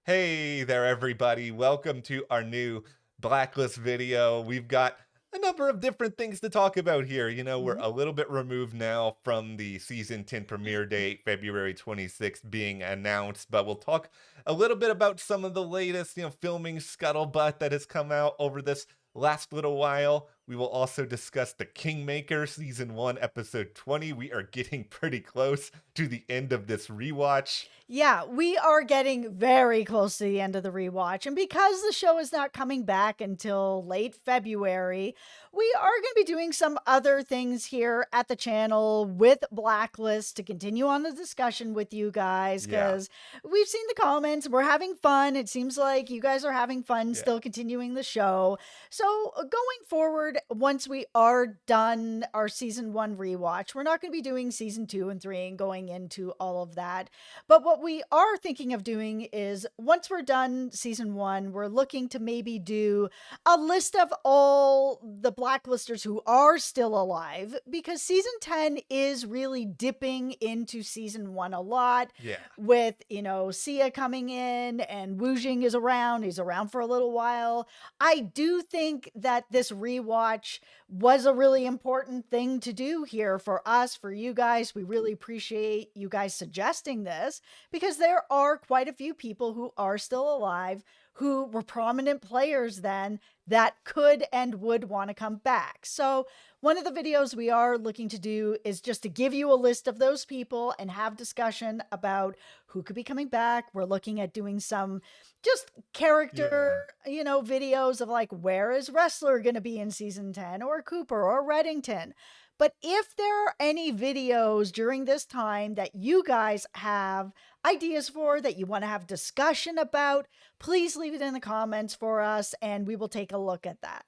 Hey there, everybody. Welcome to our new Blacklist video. We've got a number of different things to talk about here. We're Mhm. a little bit removed now from the season 10 premiere date, February 26th being announced, but we'll talk a little bit about some of the latest, filming scuttlebutt that has come out over this last little while. We will also discuss the Kingmaker season 1, episode 20. We are getting pretty close to the end of this rewatch. Yeah, we are getting very close to the end of the rewatch. And because the show is not coming back until late February, we are going to be doing some other things here at the channel with Blacklist to continue on the discussion with you guys Yeah. because we've seen the comments. We're having fun. It seems like you guys are having fun Yeah. still continuing the show. So, going forward, once we are done our season one rewatch, we're not going to be doing season two and three and going into all of that. But what we are thinking of doing is once we're done season one, we're looking to maybe do a list of all the blacklisters who are still alive because season 10 is really dipping into season one a lot Yeah. with, Sia coming in and WUJING is around. He's around for a little while. I do think that this rewatch was a really important thing to do here for us, for you guys. We really appreciate you guys suggesting this because there are quite a few people who are still alive who were prominent players then that could and would want to come back. So, one of the videos we are looking to do is just to give you a list of those people and have discussion about who could be coming back. We're looking at doing some just character, Yeah. videos of like, where is Wrestler going to be in season 10 or Cooper or Reddington? But if there are any videos during this time that you guys have ideas for, that you want to have discussion about, please leave it in the comments for us and we will take a look at that.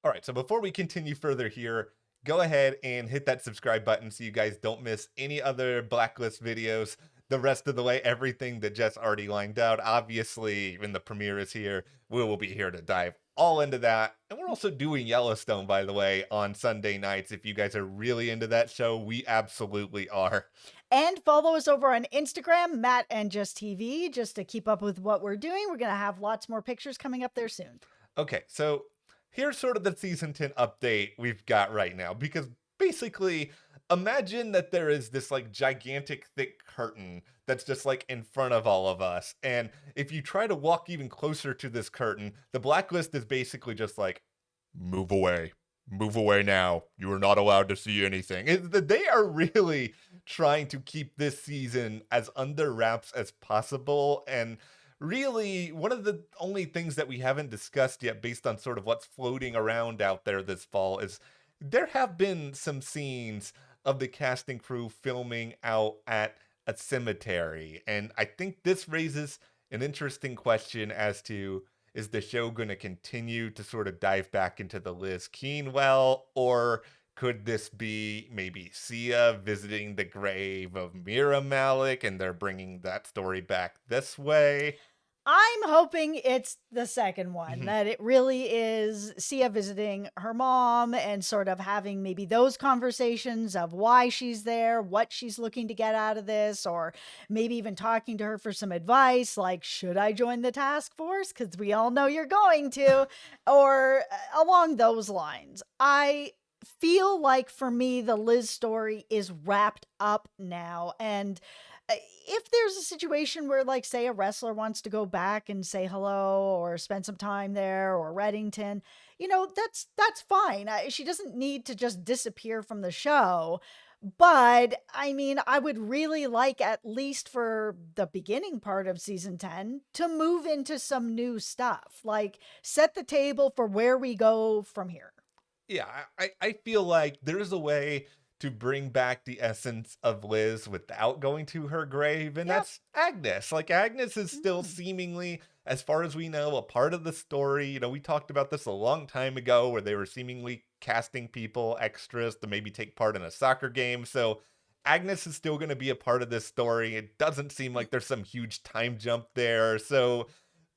All right. So before we continue further here, go ahead and hit that subscribe button so you guys don't miss any other Blacklist videos the rest of the way. Everything that Jess already lined out. Obviously, when the premiere is here, we will be here to dive all into that. And we're also doing Yellowstone, by the way, on Sunday nights. If you guys are really into that show, we absolutely are. And follow us over on Instagram, Matt and Just TV, just to keep up with what we're doing. We're going to have lots more pictures coming up there soon. Okay, so here's sort of the season 10 update we've got right now because basically imagine that there is this like gigantic thick curtain that's just like in front of all of us, and if you try to walk even closer to this curtain, the blacklist is basically just like move away. Move away now. You are not allowed to see anything. They are really trying to keep this season as under wraps as possible, and really one of the only things that we haven't discussed yet based on sort of what's floating around out there this fall is there have been some scenes of the casting crew filming out at a cemetery, and I think this raises an interesting question as to, is the show going to continue to sort of dive back into the Liz Keane well, or could this be maybe Sia visiting the grave of Mira Malik and they're bringing that story back this way? I'm hoping it's the second one, Mhm. that it really is Sia visiting her mom and sort of having maybe those conversations of why she's there, what she's looking to get out of this, or maybe even talking to her for some advice like, should I join the task force? Because we all know you're going to, or along those lines. I feel like for me, the Liz story is wrapped up now. And if there's a situation where, like, say, a wrestler wants to go back and say hello or spend some time there, or Reddington, that's fine. She doesn't need to just disappear from the show. But I mean, I would really like, at least for the beginning part of season 10, to move into some new stuff, like set the table for where we go from here. Yeah, I feel like there's a way to bring back the essence of Liz without going to her grave, and Yep. that's Agnes. Like, Agnes is still Mhm. seemingly, as far as we know, a part of the story. We talked about this a long time ago where they were seemingly casting people, extras, to maybe take part in a soccer game. So, Agnes is still going to be a part of this story. It doesn't seem like there's some huge time jump there. So,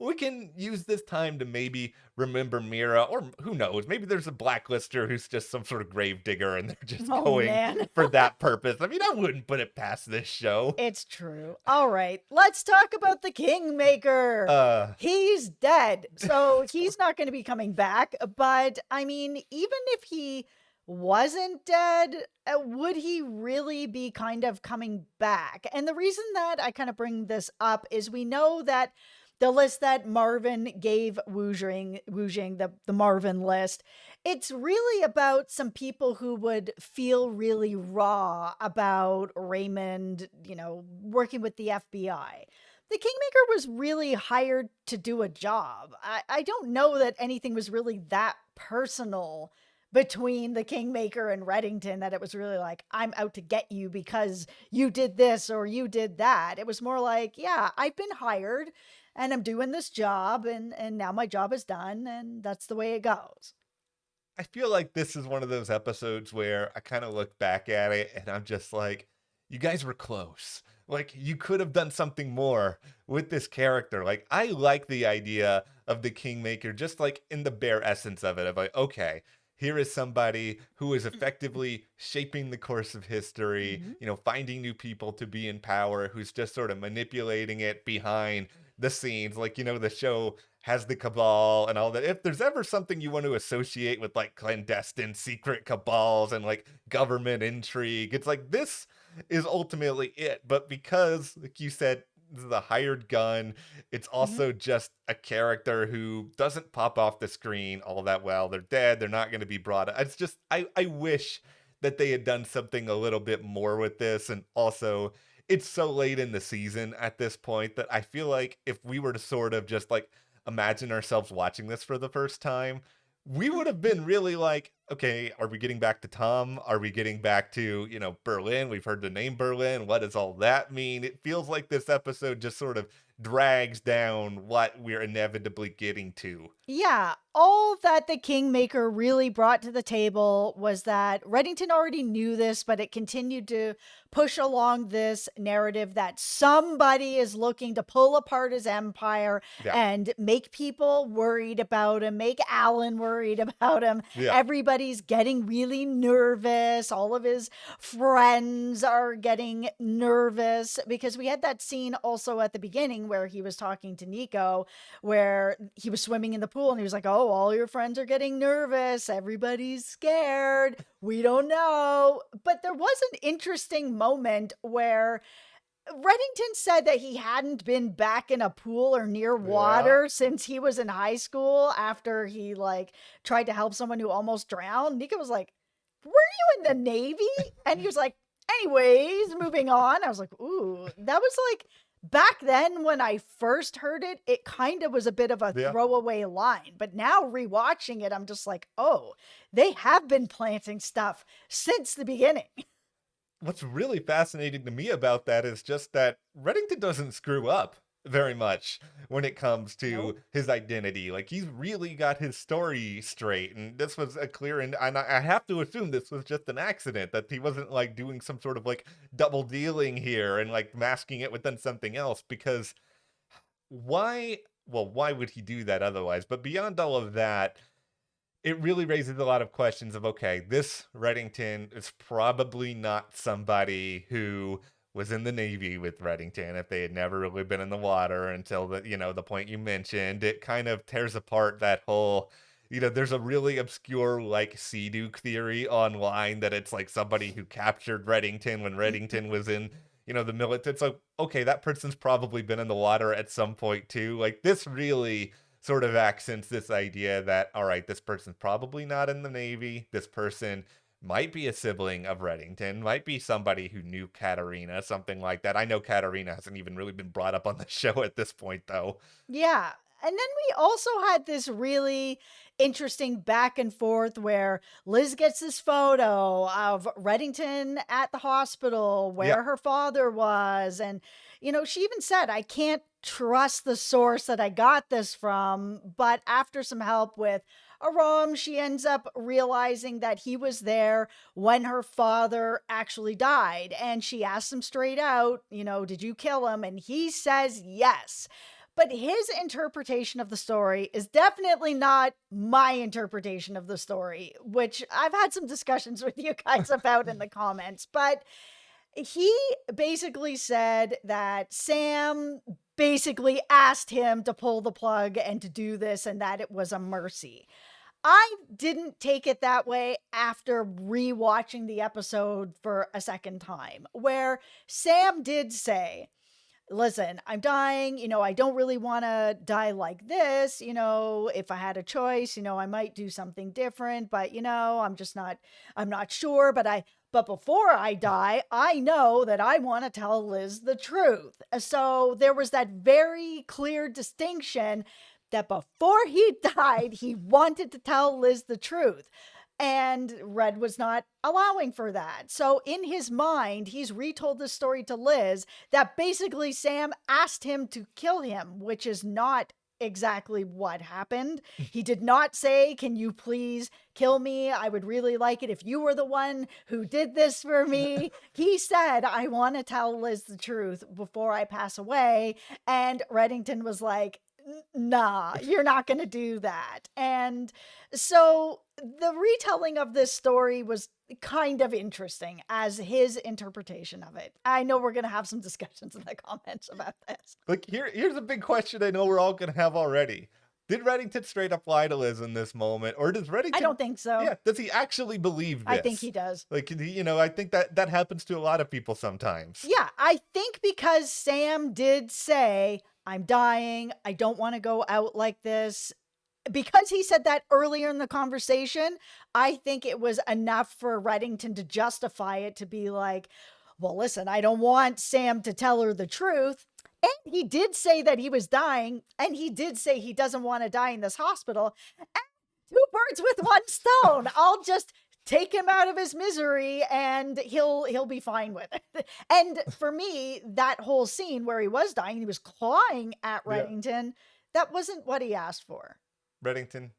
we can use this time to maybe remember Mira, or who knows, maybe there's a blacklister who's just some sort of grave digger and they're just Oh, going man. for that purpose. I mean, I wouldn't put it past this show. It's true. All right, let's talk about the Kingmaker. Uh, He's dead, so he's not going to be coming back. But I mean, even if he wasn't dead, would he really be kind of coming back? And the reason that I kind of bring this up is we know that the list that Marvin gave WUJING, the Marvin list, it's really about some people who would feel really raw about Raymond, working with the FBI. The Kingmaker was really hired to do a job. I don't know that anything was really that personal between the Kingmaker and Reddington that it was really like, I'm out to get you because you did this or you did that. It was more like, yeah, I've been hired and I'm doing this job and now my job is done and that's the way it goes. I feel like this is one of those episodes where I kind of look back at it and I'm just like, you guys were close. Like, you could have done something more with this character. Like, I like the idea of the Kingmaker, just like in the bare essence of it, of like, okay, here is somebody who is effectively shaping the course of history, Mhm. finding new people to be in power, who's just sort of manipulating it behind the scenes. Like, the show has the cabal and all that. If there's ever something you want to associate with like clandestine secret cabals and like government intrigue, it's like this is ultimately it. But because, like you said, this is a hired gun, it's Mhm. also just a character who doesn't pop off the screen all that well. They're dead. They're not going to be brought up. It's just, I wish that they had done something a little bit more with this. And also, it's so late in the season at this point that I feel like if we were to sort of just like imagine ourselves watching this for the first time, we would have been really like, okay, are we getting back to Tom? Are we getting back to, Berlin? We've heard the name Berlin. What does all that mean? It feels like this episode just sort of drags down what we're inevitably getting to. Yeah, all that the Kingmaker really brought to the table was that Reddington already knew this, but it continued to push along this narrative that somebody is looking to pull apart his empire Yeah. and make people worried about him, make Alan worried about him. Yeah. Everybody's getting really nervous. All of his friends are getting nervous because we had that scene also at the beginning where he was talking to Nico, where he was swimming in the pool and he was like, oh, all your friends are getting nervous. Everybody's scared. We don't know. But there was an interesting moment where Reddington said that he hadn't been back in a pool or near Yeah. water since he was in high school after he tried to help someone who almost drowned. Nico was like, were you in the Navy? And he was like, anyways, moving on. I was like, ooh, that was like back then when I first heard it, it kind of was a bit of a Yeah. throwaway line. But now rewatching it, I'm just like, oh, they have been planting stuff since the beginning. What's really fascinating to me about that is just that Reddington doesn't screw up very much when it comes to Nope. his identity. Like, he's really got his story straight, and this was a clear, and I have to assume this was just an accident, that he wasn't like doing some sort of like double dealing here and like masking it within something else. Because why? Well, why would he do that otherwise? But beyond all of that, it really raises a lot of questions of, okay, this Reddington is probably not somebody who was in the Navy with Reddington if they had never really been in the water until the point you mentioned. It kind of tears apart that whole, there's a really obscure like Sea Duke theory online that it's like somebody who captured Reddington when Reddington was in, the military. It's like, okay, that person's probably been in the water at some point too. Like, this really sort of accents this idea that, all right, this person's probably not in the Navy. This person might be a sibling of Reddington, might be somebody who knew Katarina, something like that. I know Katarina hasn't even really been brought up on the show at this point, though. Yeah. And then we also had this really interesting back and forth where Liz gets this photo of Reddington at the hospital Yeah. where her father was. And, she even said, I can't trust the source that I got this from. But after some help with Aram, she ends up realizing that he was there when her father actually died. And she asks him straight out, did you kill him? And he says yes. But his interpretation of the story is definitely not my interpretation of the story, which I've had some discussions with you guys about in the comments. But he basically said that Sam basically asked him to pull the plug and to do this, and that it was a mercy. I didn't take it that way after rewatching the episode for a second time, where Sam did say, listen, I'm dying, I don't really want to die like this. If I had a choice, I might do something different, but I'm not sure, but before I die, I know that I want to tell Liz the truth. So there was that very clear distinction that before he died, he wanted to tell Liz the truth. And Red was not allowing for that. So in his mind, he's retold the story to Liz that basically Sam asked him to kill him, which is not exactly what happened. He did not say, can you please kill me? I would really like it if you were the one who did this for me. He said, I want to tell Liz the truth before I pass away. And Reddington was like, nah, you're not going to do that. And so the retelling of this story was kind of interesting as his interpretation of it. I know we're going to have some discussions in the comments about this. Like, here's a big question I know we're all going to have already. Did Reddington straight up lie to Liz in this moment? Or does Reddington... I don't think so. Yeah, does he actually believe this? I think he does. Like, I think that happens to a lot of people sometimes. Yeah, I think because Sam did say, I'm dying, I don't want to go out like this. Because he said that earlier in the conversation, I think it was enough for Reddington to justify it, to be like, well, listen, I don't want Sam to tell her the truth. And he did say that he was dying, and he did say he doesn't want to die in this hospital. And two birds with one stone. I'll just take him out of his misery and he'll be fine with it. And for me, that whole scene where he was dying, he was clawing at Reddington, that wasn't what he asked for. Reddington,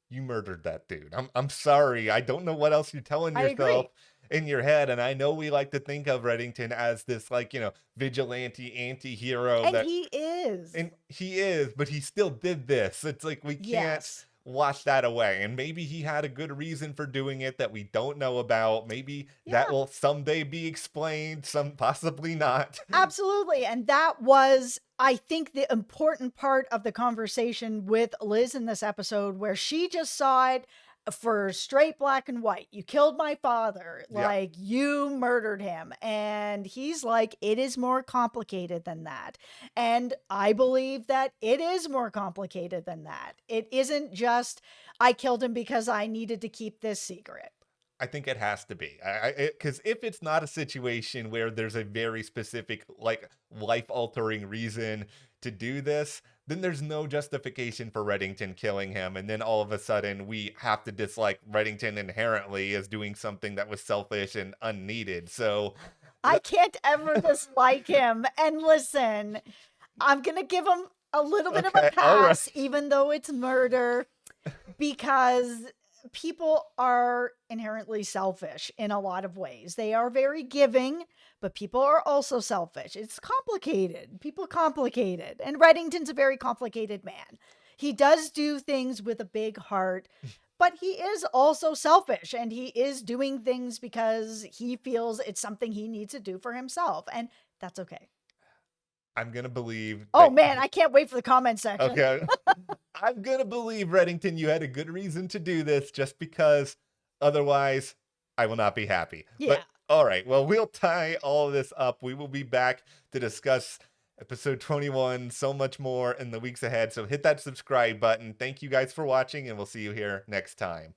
you murdered that dude. I'm sorry. I don't know what else you're telling yourself in your head. And I know we like to think of Reddington as this, like, vigilante anti-hero. And he is. And he is, but he still did this. It's like we can't wash that away. And maybe he had a good reason for doing it that we don't know about. Maybe that will someday be explained, some possibly not. Absolutely. And that was, I think, the important part of the conversation with Liz in this episode, where she just saw it for straight black and white. You killed my father. Like, you murdered him. And he's like, it is more complicated than that. And I believe that it is more complicated than that. It isn't just, I killed him because I needed to keep this secret. I think it has to be, because if it's not a situation where there's a very specific, like, life-altering reason to do this, then there's no justification for Reddington killing him. And then all of a sudden we have to dislike Reddington inherently as doing something that was selfish and unneeded. So I can't ever dislike him. And listen, I'm going to give him a little bit of a pass, even though it's murder, because people are inherently selfish in a lot of ways. They are very giving, but people are also selfish. It's complicated. People complicated. And Reddington's a very complicated man. He does do things with a big heart, but he is also selfish, and he is doing things because he feels it's something he needs to do for himself. And that's okay. I'm going to believe... Oh, man, I can't wait for the comment section. Okay. I'm going to believe, Reddington, you had a good reason to do this, just because otherwise I will not be happy. Yeah. But, all right. Well, we'll tie all of this up. We will be back to discuss episode 21, so much more in the weeks ahead. So hit that subscribe button. Thank you guys for watching, and we'll see you here next time.